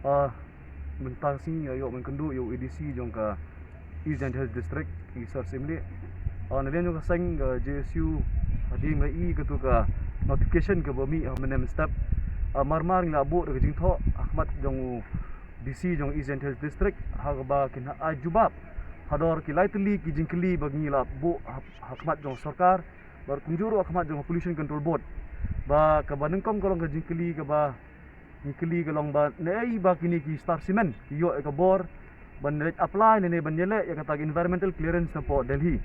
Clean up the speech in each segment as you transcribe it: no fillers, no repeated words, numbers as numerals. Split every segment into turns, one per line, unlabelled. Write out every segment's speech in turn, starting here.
uh, mentasi yo menkendu yo EDC jong ka East and Health District isar simli nalian jong kaseng JSU di ngai ke tu ka notification ke bami menem step marmar ngla bo de jing tho Ahmad jong DC jong East and Health District hagba kin ajubab hador ki lightly ki jingkli bagi la bo Ahmad jong sarkar bar kunjuru Ahmad jong Pollution Control Board ba ka banengkong kolong ka jingkli ka ba nikli kalong ba nei ba kini ki star cement yo ka bor ban apply ne ban yele ya kata environmental clearance na po Delhi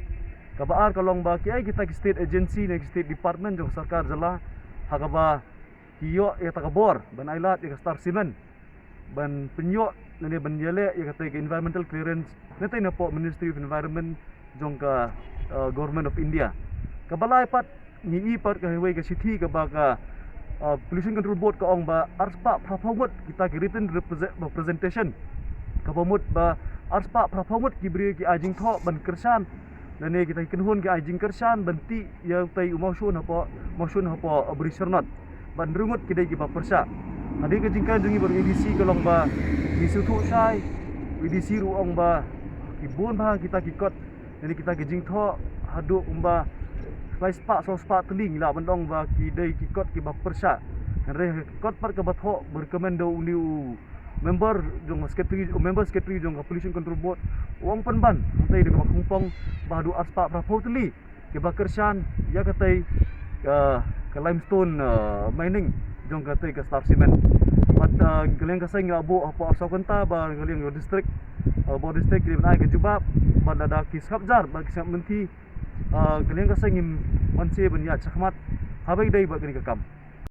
ka baar kalong ba ki ai kita ki state agency ne state department jong sarkar jala haga ba ki yo ya ta bor ban ailat ya star cement ban penyo ne ban yele ya kata environmental clearance ne tai na po Ministry of Environment jong ka government of India ka balai pat ni pat ka highway ka city ka ba ka Pollution Control Board ka ong ba arspa prapamut kita ki written representation ka pamut ba arspa prapamut ki bri ki ajing tho ban kersan dan ne kita kinhun ki ajing kersan banti ya tai motion hapo bri sernot ban rungut ki dai ki ba persa adi ka jingkan jungi bar EDC kalong ba di sutu sai EDC ru ong ba ki bon ba kita ki kot dan kita ki jing tho hadu umba spa teling la bandong ba ki dai ki kot ki ba persa re kot par ka batho berkomendo uniu member jong secretary jong Pollution Control Board wong penban tai de ba kumpong ba du aspa prapo teli ki ba kersan ya katai ka limestone mining jong katai ka star cement pat geleng ka sing abo apa asau kenta ba geleng yo district bo district di nai ka jubab ban ada ki sabjar ba ki menti geleng ka sing manse benya chakmat habai dai ba kini ka kam